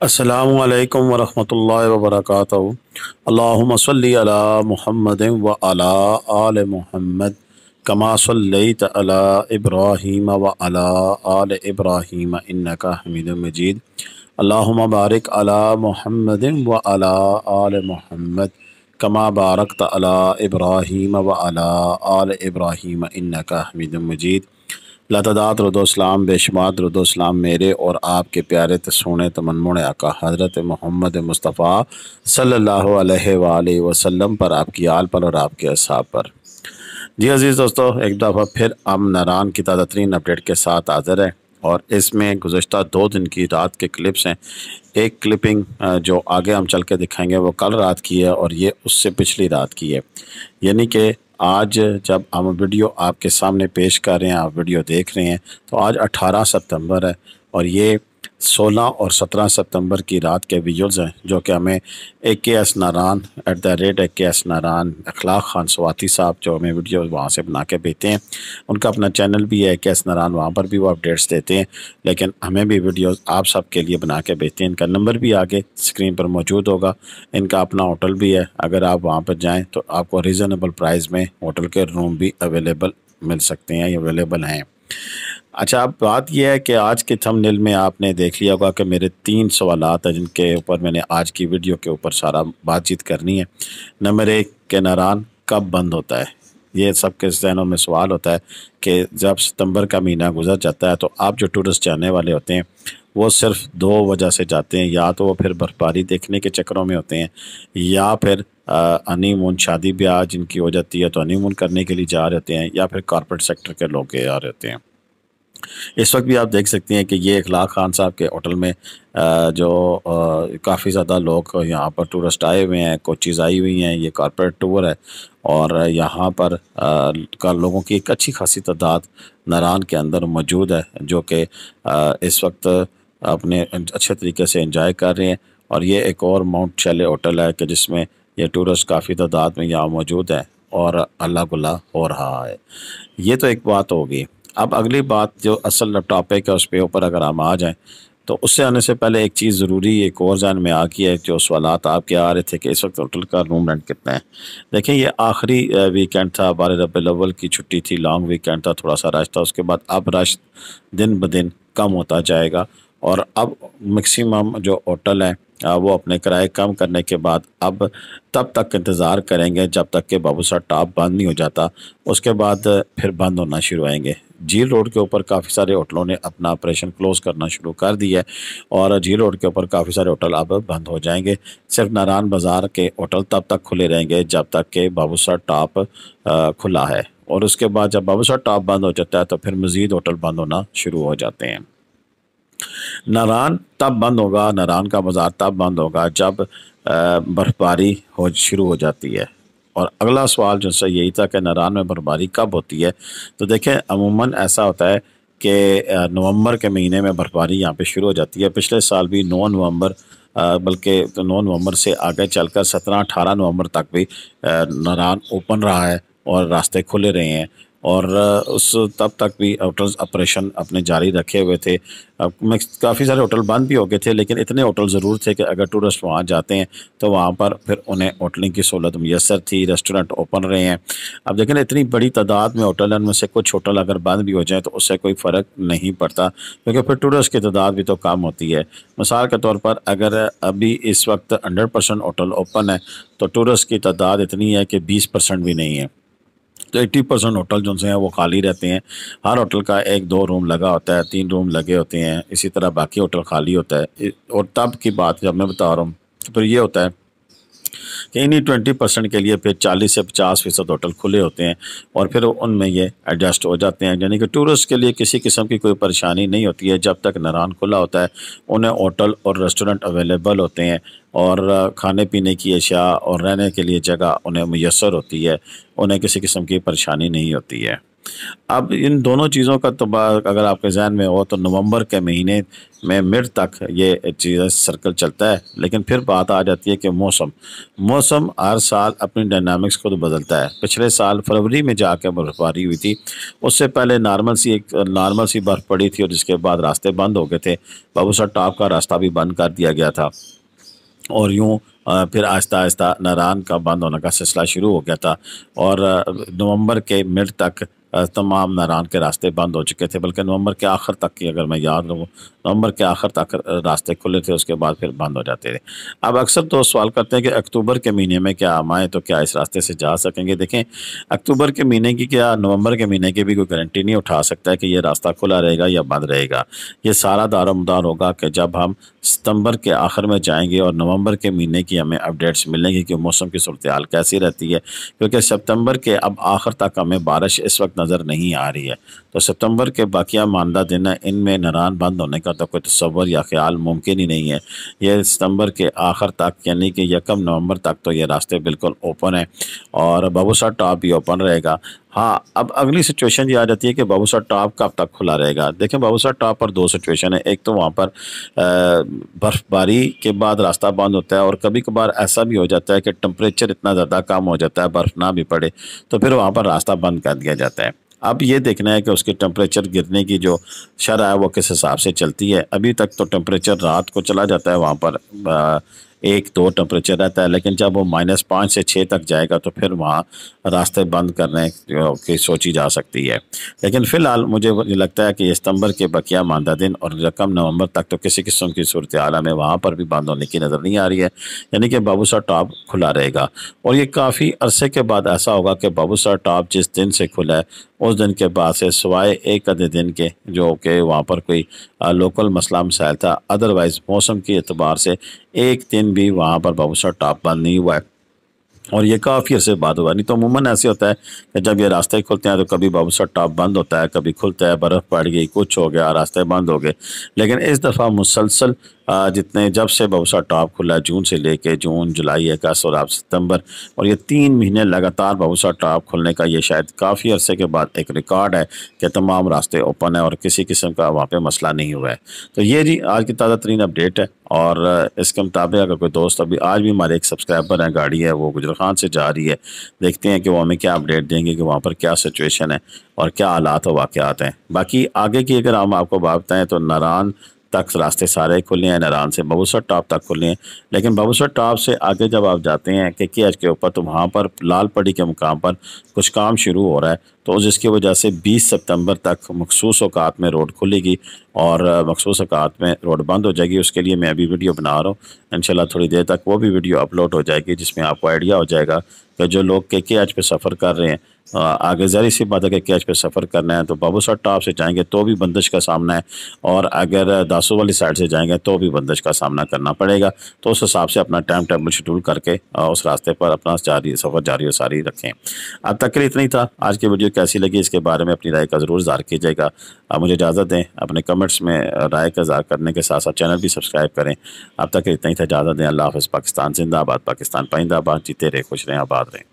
अस्सलामु अलैकुम वरहमतुल्लाहि वबरकातुहू। अल्लाहुम्मा सल्लि अला मुहम्मदिन व अला आले मुहम्मद कमा सल्लैत अला इब्राहीम व अला आले इब्राहीम इन्नका हमीदुम मजीद। अल्लाहुम्मा बारिक अला मुहम्मदिन व अला आले मुहम्मद कमा बारकत अला इब्राहीम व अला आले इब्राहीम इन्नका हमीदुम मजीद। लतदात रुदोसलाम बेशुमार रुदोसलाम मेरे और आपके प्यारे तसूने तमन्मुन आका हज़रत मोहम्मद मुस्तफ़ा सल्लल्लाहु अलैहि वसल्लम पर, आपकी आल पर और आपके अस्हाब पर। जी अज़ीज़ दोस्तों, एक दफ़ा फिर हम नारान की ताज़ा तरीन अपडेट के साथ हाज़िर हैं और इसमें गुज़श्ता 2 दिन की रात के क्लिप्स हैं। एक क्लिपिंग जो आगे हम चल के दिखाएंगे वो कल रात की है और ये उससे पिछली रात की है। यानी कि आज जब हम वीडियो आपके सामने पेश कर रहे हैं, आप वीडियो देख रहे हैं, तो आज 18 सितंबर है और ये 16 और 17 सितंबर की रात के विजुअल्स हैं जो कि हमें AKS नारान @AKS नारान अखलाक खान स्वाति साहब जो हमें वीडियो वहाँ से बना के भेजते हैं। उनका अपना चैनल भी है AKS नारान, वहाँ पर भी वो अपडेट्स देते हैं, लेकिन हमें भी वीडियोस आप सब के लिए बना के भेजते हैं। इनका नंबर भी आगे स्क्रीन पर मौजूद होगा। इनका अपना होटल भी है, अगर आप वहाँ पर जाएँ तो आपको रीज़नेबल प्राइस में होटल के रूम भी अवेलेबल मिल सकते हैं, अवेलेबल हैं। अच्छा, अब बात यह है कि आज के थंबनेल में आपने देख लिया होगा कि मेरे 3 सवालात हैं जिनके ऊपर मैंने आज की वीडियो के ऊपर सारा बातचीत करनी है। नंबर 1 कि नारान कब बंद होता है। ये सबके ज़हनों में सवाल होता है कि जब सितंबर का महीना गुजर जाता है तो आप जो टूरिस्ट जाने वाले होते हैं वो सिर्फ 2 वजह से जाते हैं, या तो वो फिर बर्फबारी देखने के चक्करों में होते हैं, या फिर हनीमून शादी ब्याह जिनकी हो जाती है तो हनीमून करने के लिए जा रहे होते हैं, या फिर कॉर्पोरेट सेक्टर के लोग जा रहे होते हैं। इस वक्त भी आप देख सकते हैं कि ये इखलाक खान साहब के होटल में जो काफ़ी ज़्यादा लोग यहाँ पर टूरिस्ट आए हुए हैं, कोचीज़ आई हुई हैं, ये कॉर्पोरेट टूर है और यहाँ पर लोगों की एक अच्छी खासी तादाद नारान के अंदर मौजूद है जो कि इस वक्त अपने अच्छे तरीके से एंजॉय कर रहे हैं। और ये एक और माउंट शैले होटल है कि जिसमें ये टूरिस्ट काफ़ी तादाद में यहाँ मौजूद है और अल्लाह गुल्ला हो रहा है। ये तो एक बात होगी। अब अगली बात जो असल टॉपिक है उस पे ऊपर अगर हम आ जाएं तो उससे आने से पहले एक चीज़ ज़रूरी एक और ज़हन में आ गई है, जो सवालात आपके आ रहे थे कि इस वक्त होटल का रूम रेंट कितना है। देखें, ये आखिरी वीकेंड था, 12 रबीउल अव्वल की छुट्टी थी, लॉन्ग वीकेंड था, थोड़ा सा रश था। उसके बाद अब रश दिन ब दिन कम होता जाएगा और अब मैक्सिमम जो होटल हैं वो अपने किराए कम करने के बाद अब तब तक इंतज़ार करेंगे जब तक कि बाबूसर टॉप बंद नहीं हो जाता, उसके बाद फिर बंद होना शुरू आएंगे। झील रोड के ऊपर काफ़ी सारे होटलों ने अपना ऑपरेशन क्लोज़ करना शुरू कर दिया है और झील रोड के ऊपर काफ़ी सारे होटल अब बंद हो जाएंगे। सिर्फ नारान बाज़ार के होटल तब तक खुले रहेंगे जब तक कि बाबूसर टॉप खुला है, और उसके बाद जब बाबूसर टॉप बंद हो जाता है तो फिर मज़ीद होटल बंद होना शुरू हो जाते हैं। नारान तब बंद होगा, नारान का बाज़ार तब बंद होगा जब बर्फ़बारी शुरू हो जाती है। और अगला सवाल जो से यही था कि नारान में बर्फ़बारी कब होती है। तो देखें, अमूमन ऐसा होता है कि नवंबर के महीने में बर्फ़बारी यहाँ पे शुरू हो जाती है। पिछले साल भी 9 नवंबर बल्कि 9 नवंबर से आगे चलकर 17-18 नवंबर तक भी नारान ओपन रहा है और रास्ते खुले रहे हैं और उस तब तक भी होटल्स ऑपरेशन अपने जारी रखे हुए थे। काफ़ी सारे होटल बंद भी हो गए थे, लेकिन इतने होटल ज़रूर थे कि अगर टूरिस्ट वहाँ जाते हैं तो वहाँ पर फिर उन्हें होटलिंग की सहूलत मुयसर थी। रेस्टोरेंट ओपन रहे हैं। अब देखें, इतनी बड़ी तादाद में होटल हैं, उनमें से कुछ होटल अगर बंद भी हो जाए तो उससे कोई फ़र्क नहीं पड़ता, क्योंकि फिर टूरिस्ट की तादाद भी तो कम होती है। मिसाल के तौर पर अगर अभी इस वक्त 100% होटल ओपन है तो टूरिस्ट की तादाद इतनी है कि 20% भी नहीं है, तो 80% होटल जो हैं वो खाली रहते हैं। हर होटल का 1-2 रूम लगा होता है, 3 रूम लगे होते हैं, इसी तरह बाकी होटल खाली होता है। और तब की बात जब मैं बता रहा हूँ तो फिर ये होता है कि इन्हीं 20% के लिए फिर 40 से 50% होटल खुले होते हैं और फिर उनमें ये एडजस्ट हो जाते हैं। यानी कि टूरिस्ट के लिए किसी किस्म की कोई परेशानी नहीं होती है। जब तक नारान खुला होता है उन्हें होटल और रेस्टोरेंट अवेलेबल होते हैं और खाने पीने की अशिया और रहने के लिए जगह उन्हें मुयसर होती है, उन्हें किसी किस्म की परेशानी नहीं होती है। اب ان دونوں چیزوں کا تو اگر آپ کے ذہن میں ہو تو نومبر کے مہینے میں مڈ تک یہ چیزیں سرکل چلتا ہے، لیکن پھر بات آ جاتی ہے کہ موسم ہر سال اپنی ڈائنامکس کو تو بدلتا ہے۔ پچھلے سال فروری میں جا کے برف باری ہوئی تھی، اس سے پہلے نارمل سی برف پڑی تھی، اور جس کے بعد راستے بند ہو گئے تھے، بابوسر ٹاپ کا راستہ بھی بند کر دیا گیا تھا، اور یوں پھر آہستہ آہستہ ناران کا بند ہونے کا سلسلہ شروع ہو گیا تھا، اور نومبر کے مڈ تک تمام ناران کے راستے بند ہو چکے تھے، بلکہ نومبر کے آخر تک کی اگر میں یاد رکھوں، نومبر کے آخر تک راستے کھلے تھے، اس کے بعد پھر بند ہو جاتے تھے۔ اب اکثر تو سوال کرتے ہیں کہ اکتوبر کے مہینے میں کیا ہم آئیں تو کیا اس راستے سے جا سکیں گے؟ دیکھیں، اکتوبر کے مہینے کی کیا نومبر کے مہینے کی بھی کوئی گارنٹی نہیں اٹھا سکتا ہے کہ یہ راستہ کھلا رہے گا یا بند رہے گا۔ یہ سارا دار و مدار ہوگا کہ جب ہم ستمبر کے آخر میں جائیں گے اور نومبر کے مہینے کی ہمیں اپڈیٹس ملیں گی کہ موسم کی صورتحال کیسی رہتی ہے، کیونکہ ستمبر کے اب آخر تک ہمیں بارش اس وقت نظر نہیں آ رہی ہے، تو ستمبر کے باقیہ ماندہ دن ان میں ناران بند ہونے کا تو کوئی تصور یا خیال ممکن ہی نہیں ہے۔ یہ ستمبر کے آخر تک یعنی کہ 1 نومبر تک تو یہ راستے بالکل اوپن ہیں، اور بابوسر ٹاپ بھی اوپن رہے گا۔ ہاں، اب اگلی سچویشن یہ آ جاتی ہے کہ بابوسر ٹاپ کب تک کھلا رہے گا؟ دیکھیں، بابوسر ٹاپ پر دو سچویشن ہے، ایک تو وہاں پر برف باری کے بعد راستہ بند ہوتا ہے، اور کبھی کبھار ایسا بھی ہو جاتا ہے کہ ٹمپریچر اتنا زیادہ کم ہو جاتا ہے، برف نہ بھی پڑے تو پھر وہاں پر راستہ بند کر دیا جاتا ہے۔ اب یہ دیکھنا ہے کہ اس کی ٹمپریچر گرنے کی جو شرح ہے وہ کس حساب سے چلتی ہے۔ ابھی تک تو ٹمپریچر رات کو چلا جاتا ہے وہاں پر 1-2 ٹمپریچر رہتا ہے، لیکن جب وہ -5 سے 6 تک جائے گا تو پھر وہاں راستے بند کرنے کی سوچی جا سکتی ہے۔ لیکن فی الحال مجھے لگتا ہے کہ ستمبر کے بقیہ ماندہ دن اور 1 نومبر تک تو کسی قسم کی صورتحال ہمیں وہاں پر بھی بند ہونے کی نظر نہیں آ رہی ہے، یعنی کہ بابوسر ٹاپ کھلا رہے گا۔ اور یہ کافی عرصے کے بعد ایسا ہوگا کہ بابوسر ٹاپ جس دن سے کھلا ہے اس دن کے بعد سے سوائے ایک آدھے دن کے جو کہ وہاں پر کوئی لوکل مسئلہ مسائل تھا، ادروائز موسم کے اعتبار سے ایک دن بھی وہاں پر بابوسر ٹاپ بند نہیں ہوا ہے، اور یہ کافی عرصے بعد ہوا۔ نہیں تو عموماً ایسے ہوتا ہے کہ جب یہ راستے کھلتے ہیں تو کبھی بابوسر ٹاپ بند ہوتا ہے، کبھی کھلتا ہے، برف پڑ گئی، کچھ ہو گیا، راستے بند ہو گئے۔ لیکن اس دفعہ مسلسل جتنے جب سے بابوسر ٹاپ کھلا ہے، جون سے لے کے جون، جولائی، اگست اور اب ستمبر، اور یہ 3 مہینے لگاتار بابوسر ٹاپ کھلنے کا یہ شاید کافی عرصے کے بعد ایک ریکارڈ ہے کہ تمام راستے اوپن ہیں اور کسی قسم کا وہاں پہ مسئلہ نہیں ہوا ہے۔ تو یہ جی آج کی تازہ ترین اپڈیٹ ہے، اور اس کے مطابق اگر کوئی دوست ابھی آج بھی ہمارے ایک سبسکرائبر ہیں، گاڑی ہے وہ گجر خان سے جا رہی ہے، دیکھتے ہیں کہ وہ ہمیں کیا اپڈیٹ دیں گے کہ وہاں پر کیا سچویشن ہے اور کیا حالات و واقعات ہیں۔ باقی آگے کی اگر ہم آپ کو بات بتائیں تو ناران تک راستے سارے کھلے ہیں، ناران سے بابوسر ٹاپ تک کھلے ہیں، لیکن بابوسر ٹاپ سے آگے جب آپ جاتے ہیں کہ KH کے اوپر تو وہاں پر لال پڑی کے مقام پر کچھ کام شروع ہو رہا ہے، تو جس کی وجہ سے 20 ستمبر تک مخصوص اوقات میں روڈ کھلے گی اور مخصوص اوقات میں روڈ بند ہو جائے گی۔ اس کے لیے میں ابھی ویڈیو بنا رہا ہوں، انشاءاللہ تھوڑی دیر تک وہ بھی ویڈیو اپلوڈ ہو جائے گی، جس میں آپ کو آئیڈیا ہو جائے گا کہ جو لوگ KH پہ سفر کر رہے ہیں، آگے ظاہر سی بات ہے کہ KH پہ سفر کرنا ہے تو بابوسر ٹاپ سے جائیں گے تو بھی بندش کا سامنا ہے، اور اگر داسو والی سائڈ سے جائیں گے تو بھی بندش کا سامنا کرنا پڑے گا۔ تو اس حساب سے اپنا ٹائم ٹیبل شیڈول کر کے اس راستے پر اپنا سفر جاری و ساری رکھیں۔ اب تک کے لیے اتنا ہی تھا۔ آج کی ویڈیو کیسی لگی اس کے بارے میں اپنی رائے کا ضرور اظہار کیجیے گا۔ مجھے اجازت دیں، اپنے کمنٹس میں رائے کا اظہار کرنے کے ساتھ ساتھ چینل بھی سبسکرائب کریں۔ اب تک کے لیے اتنا ہی تھا، اجازت دیں۔ اللہ حافظ۔ پاکستان زندہ باد، پاکستان پائندہ باد، جیتے رہے، خوش رہیں، آباد رہیں۔